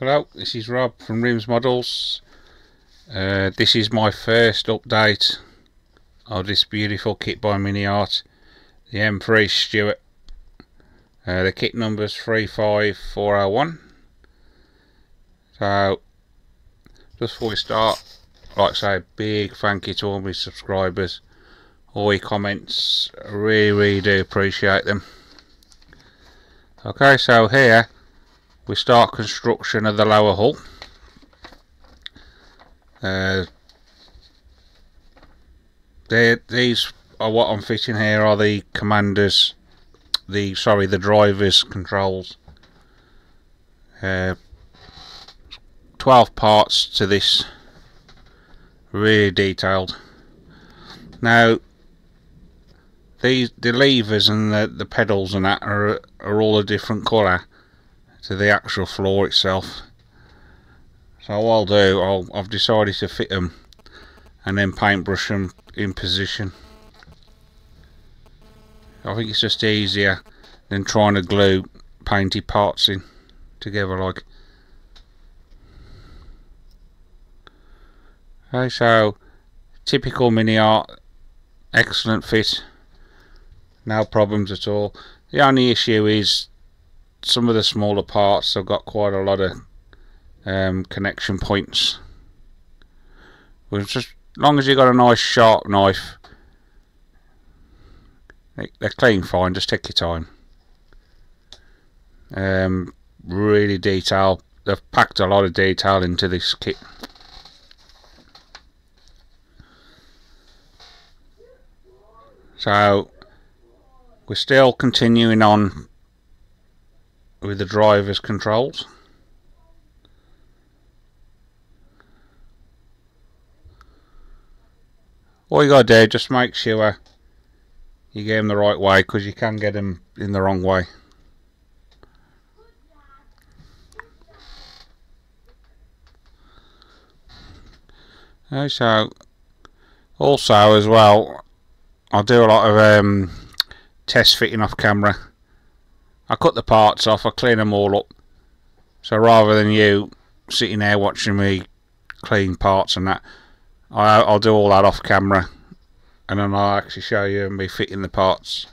Hello, this is Rob from Rims Models. This is my first update of this beautiful kit by Miniart, the M3 Stuart. The kit number is 35401. So, just before we start, I'd like to say a big thank you to all my subscribers, all your comments. I really do appreciate them. Okay, so here we start construction of the lower hull. These are what I'm fitting here are the commanders, the driver's controls. 12 parts to this, really detailed. Now the levers and the pedals and that are all a different colour to the actual floor itself. So what I'll do, I've decided to fit them and then paintbrush them in position. I think it's just easier than trying to glue painted parts in together like. Okay, so typical Miniart, excellent fit, no problems at all. The only issue is some of the smaller parts have got quite a lot of connection points. But just as long as you've got a nice sharp knife, they're clean fine. Just take your time. Really detailed. They've packed a lot of detail into this kit. So we're still continuing on with the driver's controls. All you gotta do, just make sure you get them the right way, because you can get them in the wrong way. Okay, so also as well, I do a lot of test fitting off camera. I cut the parts off, I clean them all up. So rather than you sitting there watching me clean parts and that, I'll do all that off camera, and then I'll actually show you me fitting the parts.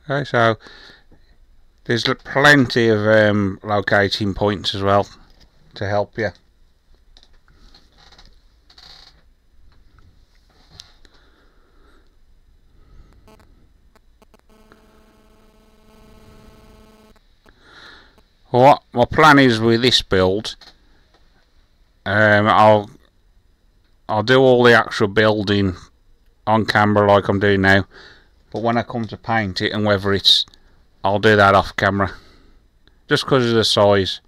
Okay, so there's plenty of locating points as well to help you. What my plan is with this build, I'll do all the actual building on camera like I'm doing now, but when I come to paint it and whether it's, I'll do that off camera, just because of the size.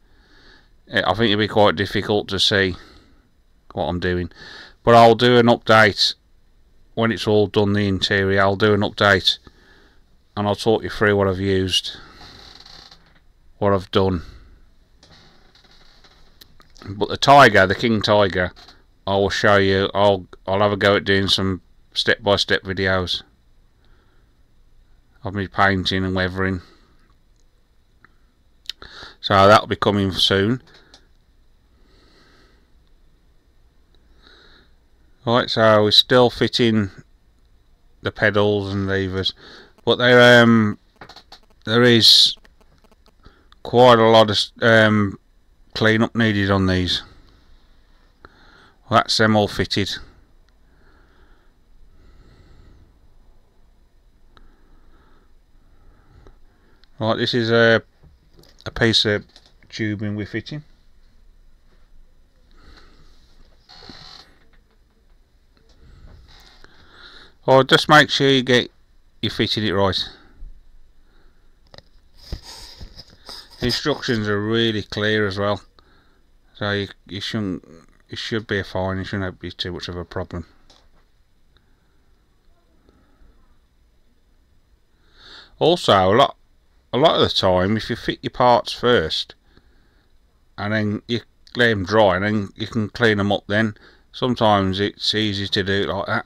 I think it'll be quite difficult to see what I'm doing, but I'll do an update when it's all done, the interior. I'll do an update and I'll talk you through what I've used, what I've done. But the Tiger, the King Tiger, I will show you. I'll have a go at doing some step-by-step videos of me painting and weathering. So that'll be coming soon. Right, so we're still fitting the pedals and levers, but there is quite a lot of clean up needed on these. Well, that's them all fitted. Right, this is a piece of tubing we're fitting. Or just make sure you fitted it right. The instructions are really clear as well, so it should be fine. It shouldn't be too much of a problem. Also, a lot of the time, if you fit your parts first and then you let them dry and then you can clean them up, then sometimes it's easy to do it like that,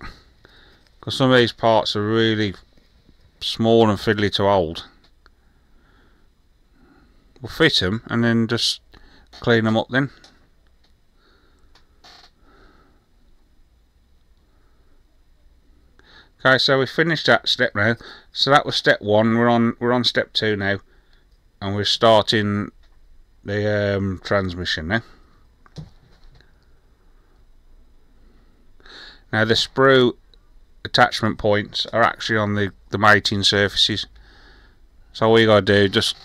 because some of these parts are really small and fiddly to hold. We'll fit them and then just clean them up then. Okay, so we finished that step now. So that was step 1. We're on step 2 now, and we're starting the transmission now. Now the sprue attachment points are actually on the mating surfaces. So all you gotta do, just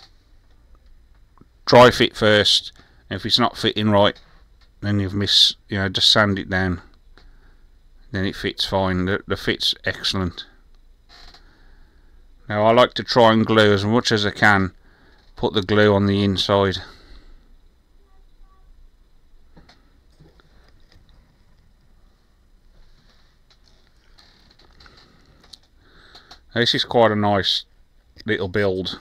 dry fit first. If it's not fitting right, then you've missed, just sand it down. Then it fits fine. The fit's excellent. Now I like to try and glue as much as I can. Put the glue on the inside. This is quite a nice little build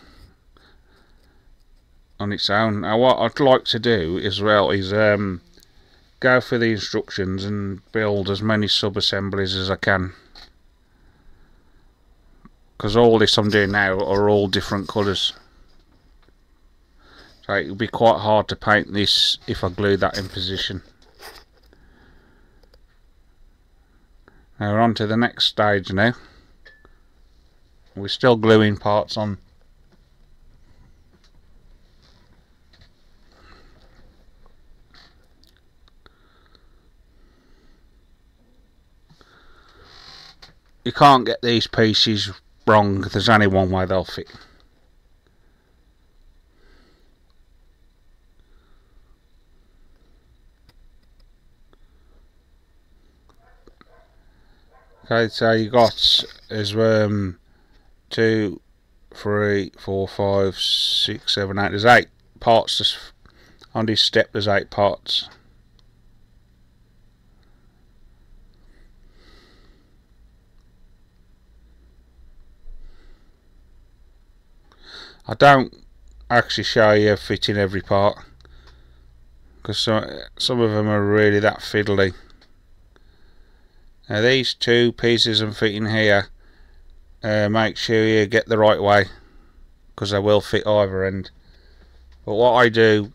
on its own. Now what I'd like to do as well is go through the instructions and build as many sub-assemblies as I can, because all this I'm doing now are all different colours, so it would be quite hard to paint this if I glue that in position. Now we're on to the next stage now. We're still gluing parts on. You can't get these pieces wrong. There's only one way they'll fit. Okay, so you got as 2, 3, 4, 5, 6, 7, 8. There's 8 parts on this step. There's 8 parts. I don't actually show you fitting every part, because some of them are really that fiddly. Now these 2 pieces I'm fitting here, make sure you get the right way, because they will fit either end. But what I do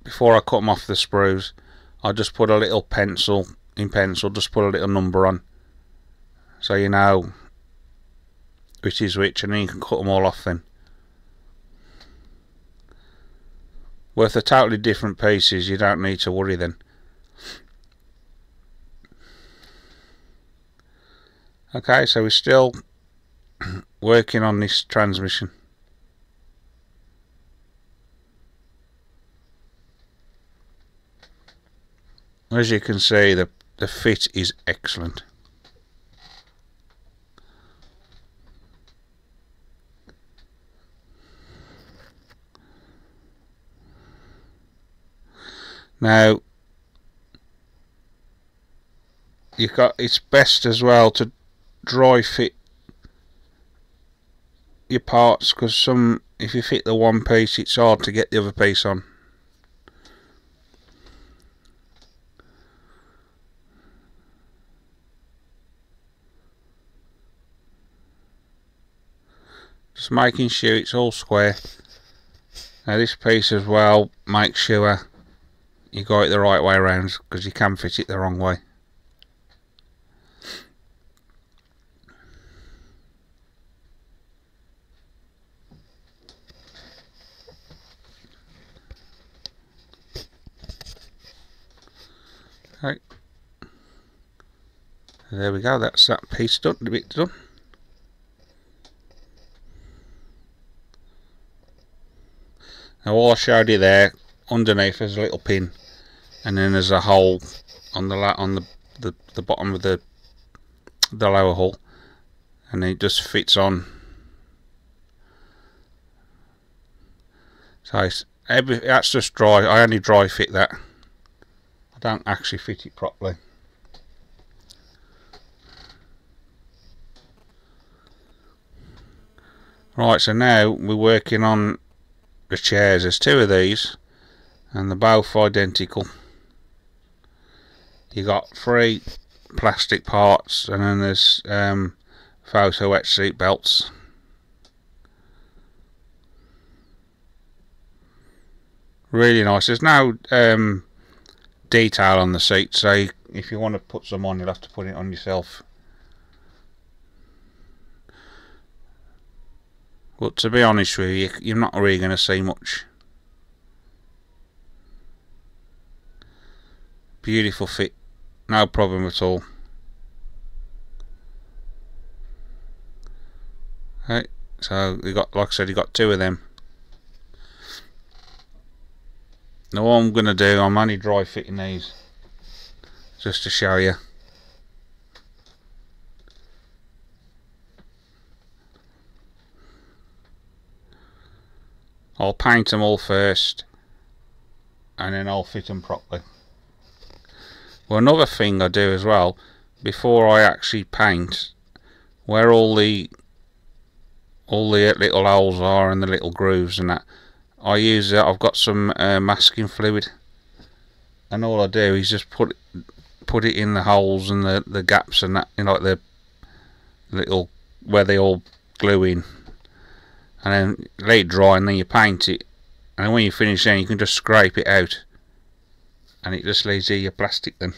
before I cut them off the sprues, I just put a little pencil, just put a little number on, so you know which is which, and then you can cut them all off then. With the totally different pieces, you don't need to worry then. Okay, so we're still working on this transmission. As you can see, the fit is excellent. Now it's best as well to dry fit your parts, because if you fit the one piece, it's hard to get the other piece on. Just making sure it's all square. Now this piece as well, make sure you got it the right way around, because you can fit it the wrong way. Okay, there we go, that's that piece done, the bit done. Now all I showed you there, underneath there's a little pin, and then there's a hole on the bottom of the lower hull, and it just fits on. So that's just dry. I only dry fit that. I don't actually fit it properly. Right, so now we're working on the chairs. There's 2 of these, and they're both identical. You got 3 plastic parts, and then there's photo wet seat belts. Really nice. There's no detail on the seat, so if you want to put some on, you'll have to put it on yourself. But to be honest with you, you're not really going to see much. Beautiful fit, no problem at all. Okay, so you got, like I said, you got two of them. Now what I'm going to do, I'm only dry fitting these just to show you. I'll paint them all first and then I'll fit them properly. Well, another thing I do as well, before I actually paint, where all the little holes are and the little grooves and that, I've got some masking fluid, and all I do is just put it in the holes and the gaps and that, like the little where they all glue in, and then let it dry, and then you paint it, and then when you finish, then you can just scrape it out, and it just leaves you your plastic then.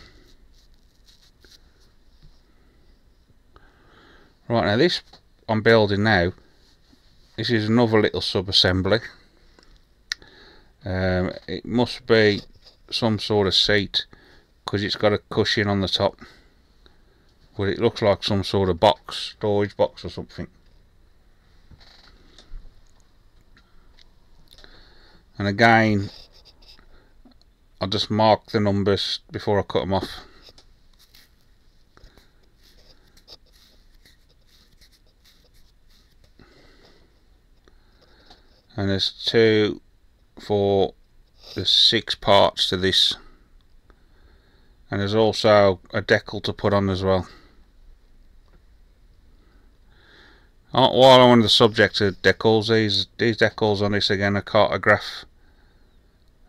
Right, now this I'm building now, this is another little sub-assembly. It must be some sort of seat, because it's got a cushion on the top, but it looks like some sort of box, storage box or something. And again, I'll just mark the numbers before I cut them off. And there's 2, 4, there's 6 parts to this, and there's also a decal to put on as well. While I'm on the subject of decals, these decals on this again are cartograph,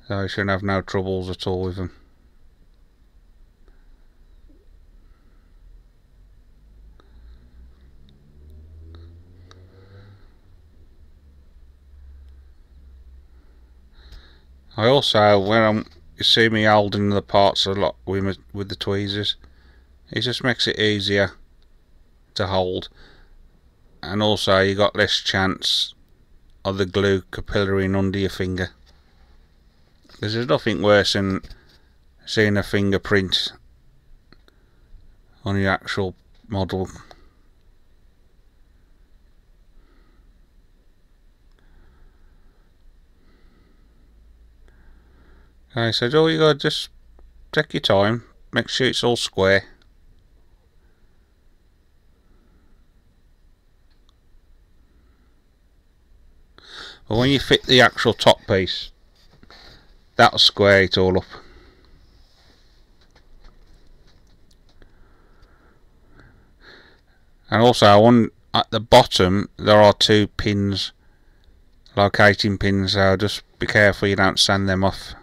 so you shouldn't have no troubles at all with them. I also, when you see me holding the parts a lot with the tweezers, it just makes it easier to hold, and also you got less chance of the glue capillarying under your finger, because there's nothing worse than seeing a fingerprint on your actual model. Okay, so all you gotta just take your time, make sure it's all square. But when you fit the actual top piece, that'll square it all up. And also at the bottom there are 2 pins, locating pins, so just be careful you don't sand them off.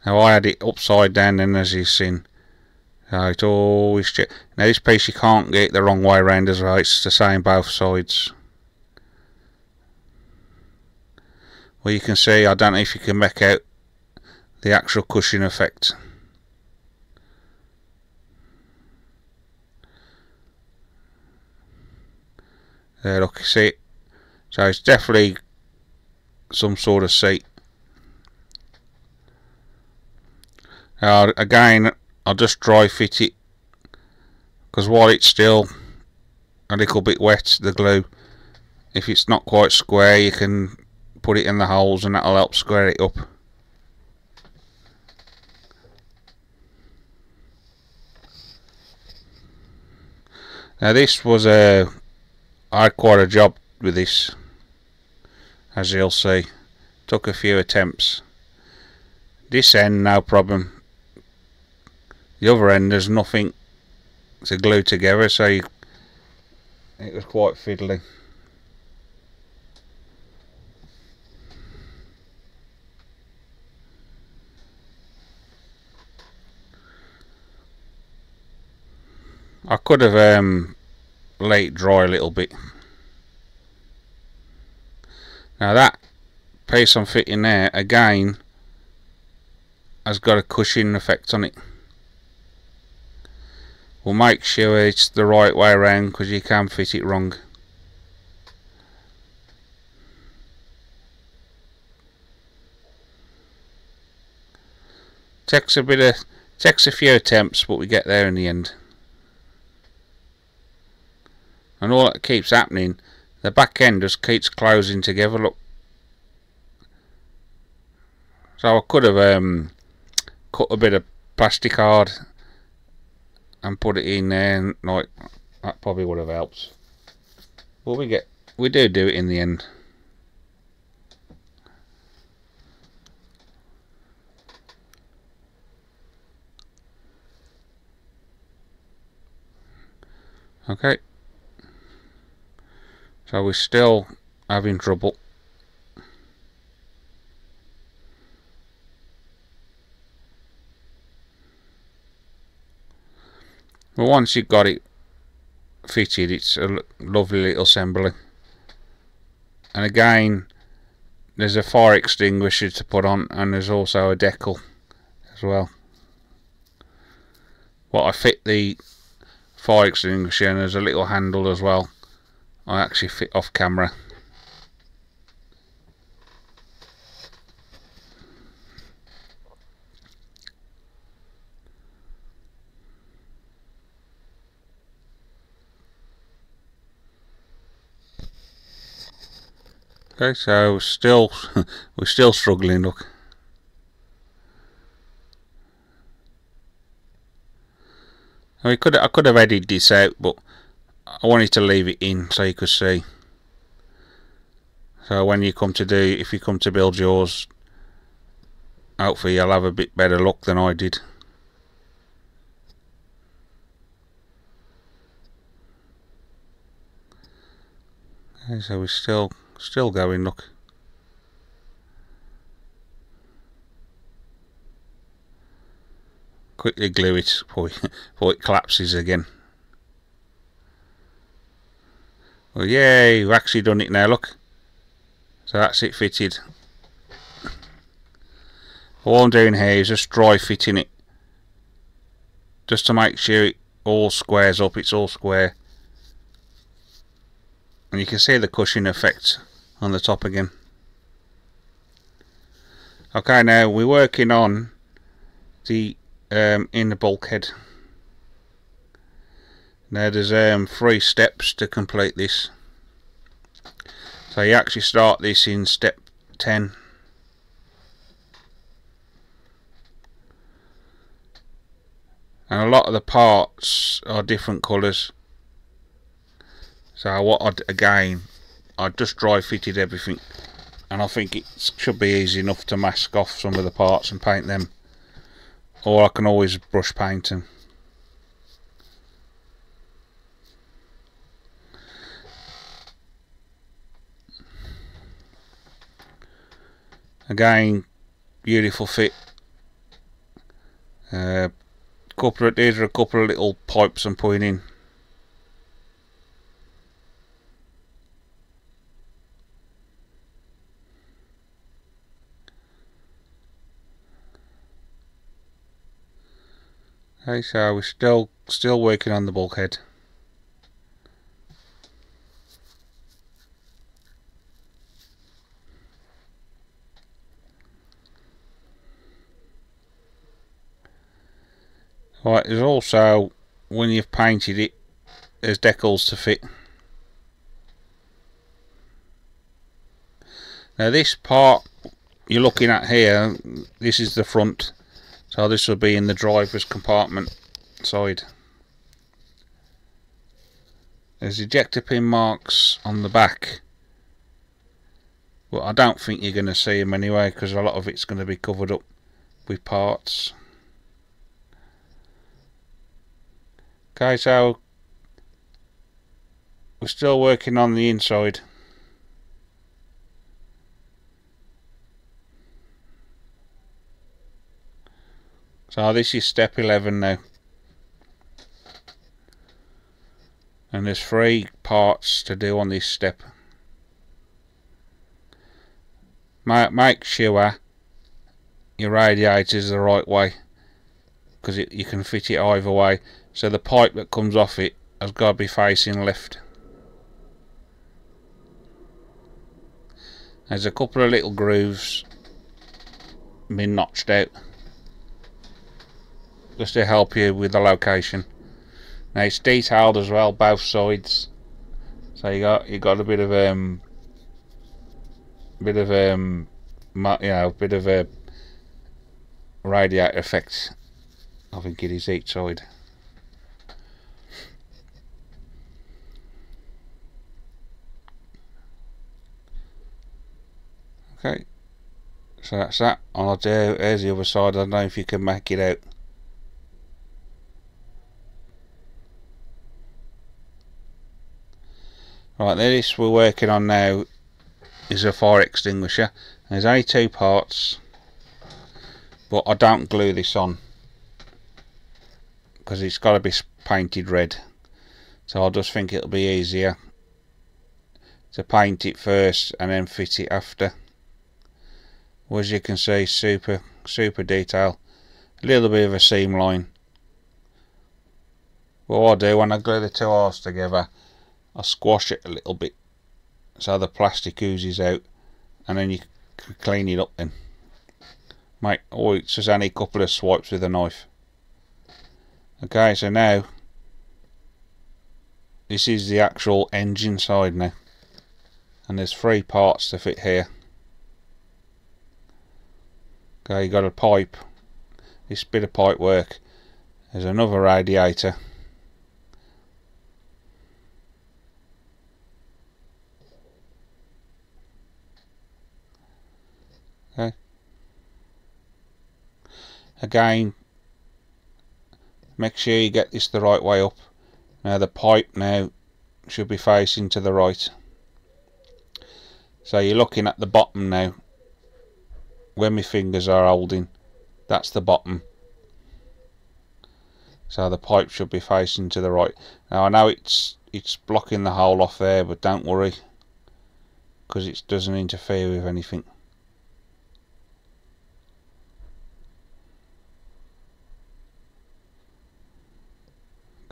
Now I had it upside down then, as you've seen, so it always now this piece you can't get it the wrong way around as well, it's the same both sides. Well, you can see, I don't know if you can make out the actual cushion effect. There, look, you see it? So it's definitely some sort of seat. Again, I'll just dry fit it, because while it's still a little bit wet, the glue, if it's not quite square, you can put it in the holes and that'll help square it up. Now this was I had quite a job with this, as you'll see. Took a few attempts. This end, no problem. The other end, there's nothing to glue together, so it was quite fiddly. I could have let it dry a little bit. Now that piece I'm fitting there again has got a cushion effect on it. We'll make sure it's the right way around because you can fit it wrong. Takes a few attempts, but we get there in the end. And all that keeps happening, the back end just keeps closing together. Look. So I could have cut a bit of plastic card and put it in there, and like that probably would have helped. But we do it in the end. Okay. So we're still having trouble. But once you've got it fitted, it's a lovely little assembly. And again, there's a fire extinguisher to put on, and there's also a decal as well. Well, I fit the fire extinguisher, and there's a little handle as well. I actually fit off camera. Okay, so we're still struggling. Look, I could have edited this out, but I wanted to leave it in so you could see. So when you come to if you come to build yours, hopefully you'll have a bit better luck than I did. Okay, so we're still going. Look. Quickly glue it before it collapses again. Well, yay, we've actually done it now, look. So that's it fitted. All I'm doing here is just dry fitting it, just to make sure it all squares up, it's all square. And you can see the cushion effect on the top again. Okay, now we're working on the inner bulkhead. Now there's 3 steps to complete this. So you actually start this in step 10. And a lot of the parts are different colours. So what I just dry fitted everything, and I think it should be easy enough to mask off some of the parts and paint them, or I can always brush paint them. Again, beautiful fit. These are a couple of little pipes I'm putting in. Okay, so we're still working on the bulkhead. Right, there's also, when you've painted it, there's decals to fit. Now this part you're looking at here, this is the front, so this will be in the driver's compartment side. There's ejector pin marks on the back, but I don't think you're going to see them anyway, because a lot of it's going to be covered up with parts. Okay, so we're still working on the inside. So this is step 11 now. And there's 3 parts to do on this step. Make sure your radiator is the right way, because you can fit it either way. So the pipe that comes off it has got to be facing left. There's a couple of little grooves been notched out just to help you with the location. Now it's detailed as well, both sides. So you got a bit of a radiator effect. I think it is each side. Okay, so that's that. And there's the other side. I don't know if you can make it out. Right, this we're working on now is a fire extinguisher. There's only 2 parts, but I don't glue this on because it's got to be painted red. So I just think it'll be easier to paint it first and then fit it after. Well, as you can see, super detail. A little bit of a seam line. What I do when I glue the 2 halves together, I squash it a little bit so the plastic oozes out, and then you can clean it up then. It's just only a couple of swipes with a knife. Okay, so now this is the actual engine side now, and there's 3 parts to fit here. Okay, you got a pipe, this bit of pipe work. There's another radiator. Okay. Again, make sure you get this the right way up. Now the pipe now should be facing to the right. So you're looking at the bottom now. Where my fingers are holding, that's the bottom. So the pipe should be facing to the right. Now I know it's blocking the hole off there, but don't worry, because it doesn't interfere with anything.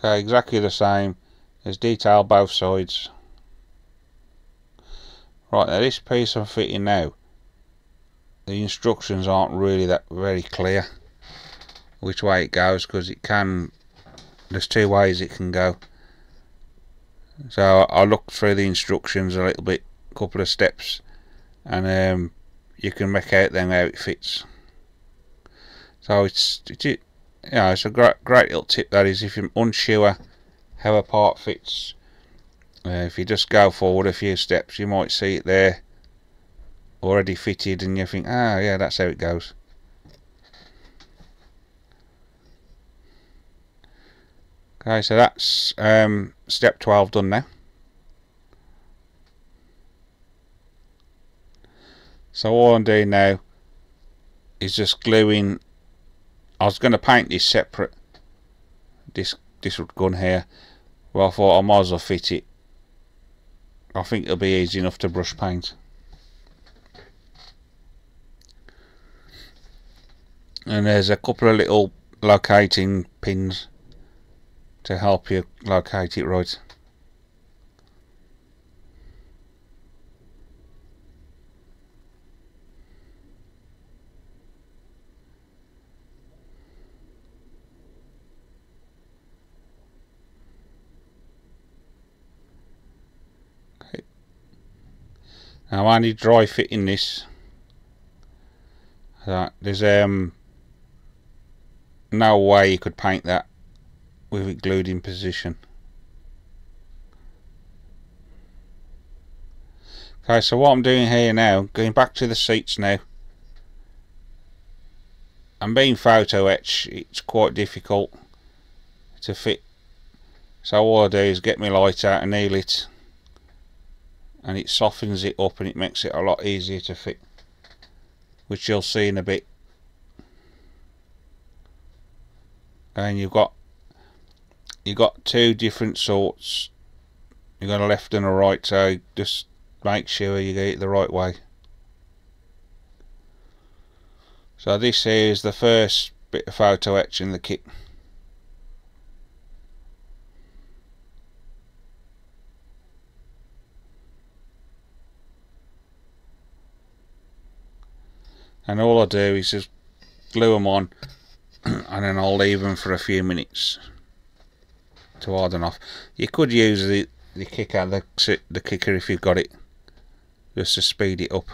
Okay, exactly the same. There's detail both sides. Right, now this piece I'm fitting now, the instructions aren't really that very clear which way it goes, because there's 2 ways it can go. So I looked through the instructions a little bit, a couple of steps, and you can make out then how it fits. So it's a great little tip, that is, if you're unsure how a part fits. If you just go forward a few steps, you might see it there already fitted, and you think, ah, yeah, that's how it goes. Okay, so that's step 12 done now. So all I'm doing now is just gluing. I was going to paint this separate, this gun here, well, I thought I might as well fit it. I think it'll be easy enough to brush paint. And there's a couple of little locating pins to help you locate it right. Okay. Now I need dry fitting this. There's no way you could paint that with it glued in position. Okay, so what I'm doing here now, going back to the seats now, and being photo etch, it's quite difficult to fit. So all I do is get my light out and anneal it, and it softens it up and it makes it a lot easier to fit, which you'll see in a bit. And you've got 2 different sorts you've got a left and a right, so just make sure you get it the right way. So this here is the first bit of photo etch in the kit. And all I do is just glue them on and then I'll leave them for a few minutes to harden off. You could use the kicker, the kicker if you've got it, just to speed it up.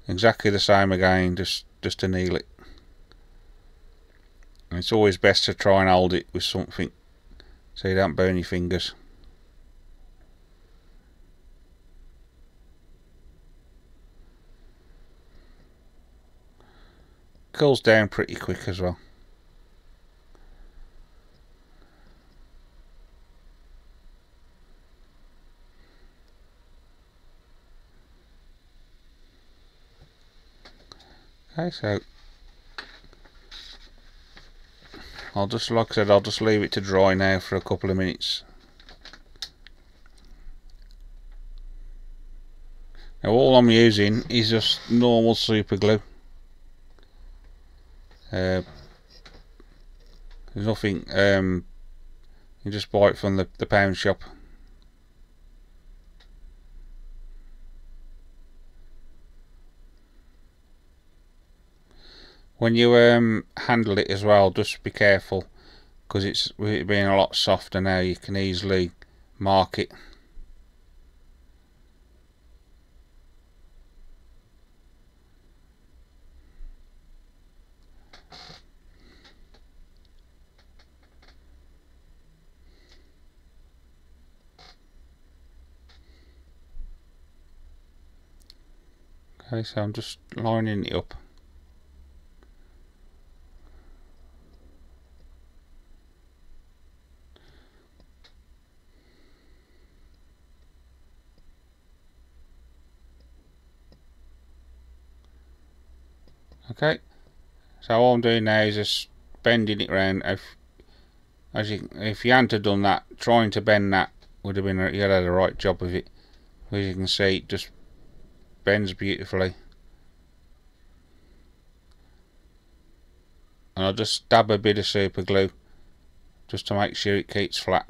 Exactly the same again, just to anneal it. And it's always best to try and hold it with something so you don't burn your fingers. Cools down pretty quick as well. Okay, so I'll just, like I said, I'll just leave it to dry now for a couple of minutes. Now all I'm using is just normal super glue. There's nothing, you just buy it from the pound shop. When you handle it as well, just be careful, because it's, with it being a lot softer now, you can easily mark it. Okay, so I'm just lining it up. Okay, so all I'm doing now is just bending it round. If you hadn't have done that, trying to bend that would have been, you had a right job of it. As you can see, it just bends beautifully. And I'll just dab a bit of super glue just to make sure it keeps flat.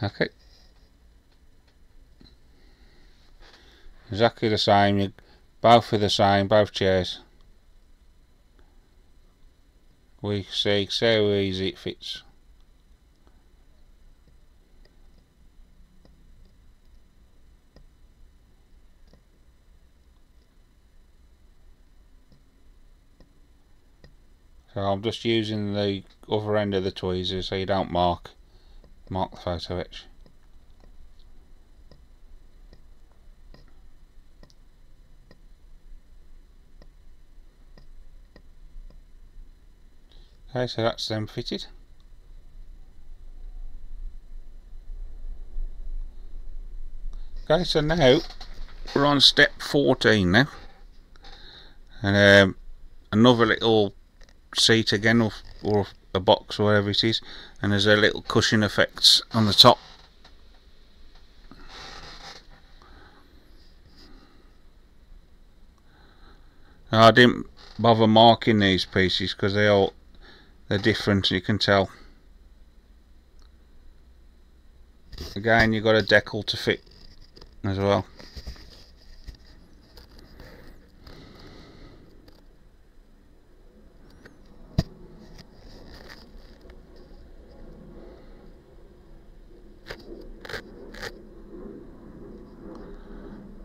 Okay, exactly the same, both are the same, both chairs. We see how easy it fits. So I'm just using the other end of the tweezers so you don't mark the photo etch. Okay, so that's them fitted. Okay, so now we're on step 14 now, and another little seat again, or a box or whatever it is, and there's a little cushion effects on the top. Now, I didn't bother marking these pieces because they're different, you can tell. Again, you've got a decal to fit as well.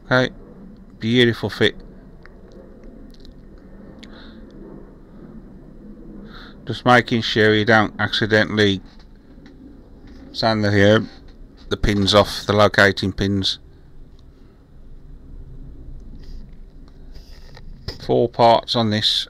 Okay, beautiful fit. Just making sure you don't accidentally sand the pins off, the locating pins. 4 parts on this.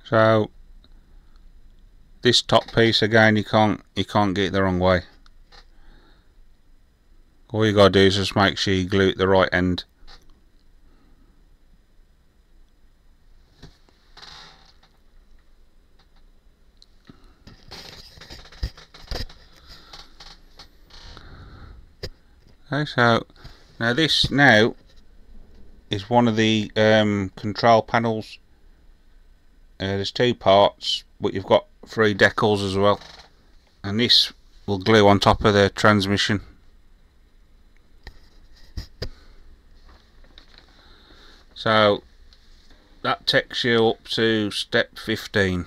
So this top piece again, you can't get it the wrong way. All you gotta do is just make sure you glue it the right end. Okay, so now this is one of the control panels. There's two parts, but you've got 3 decals as well, and this will glue on top of the transmission. So that takes you up to step 15.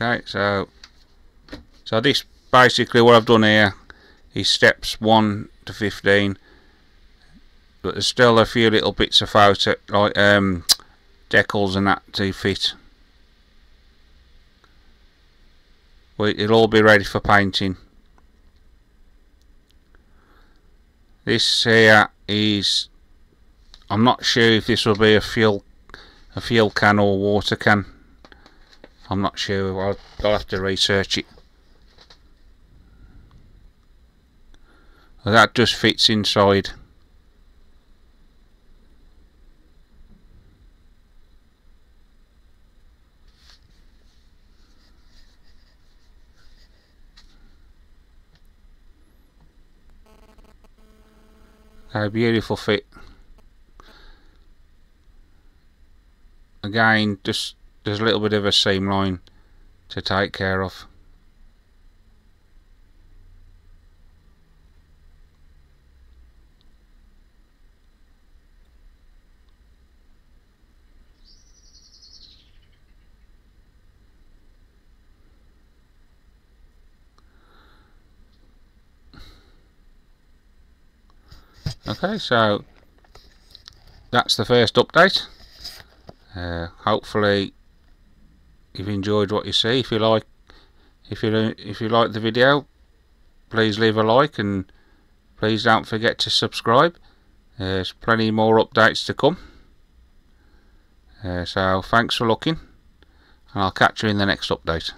Okay, so this basically what I've done here is steps 1 to 15, but there's still a few little bits of photo like decals and that to fit. It'll all be ready for painting. This here is, I'm not sure if this will be a fuel can or water can. I'm not sure. I'll have to research it. Well, that just fits inside. A beautiful fit. Again, just there's a little bit of a seam line to take care of. Okay, so that's the first update. Hopefully you've enjoyed what you see. If you like the video, please leave a like, and please don't forget to subscribe. There's plenty more updates to come. So thanks for looking, and I'll catch you in the next update.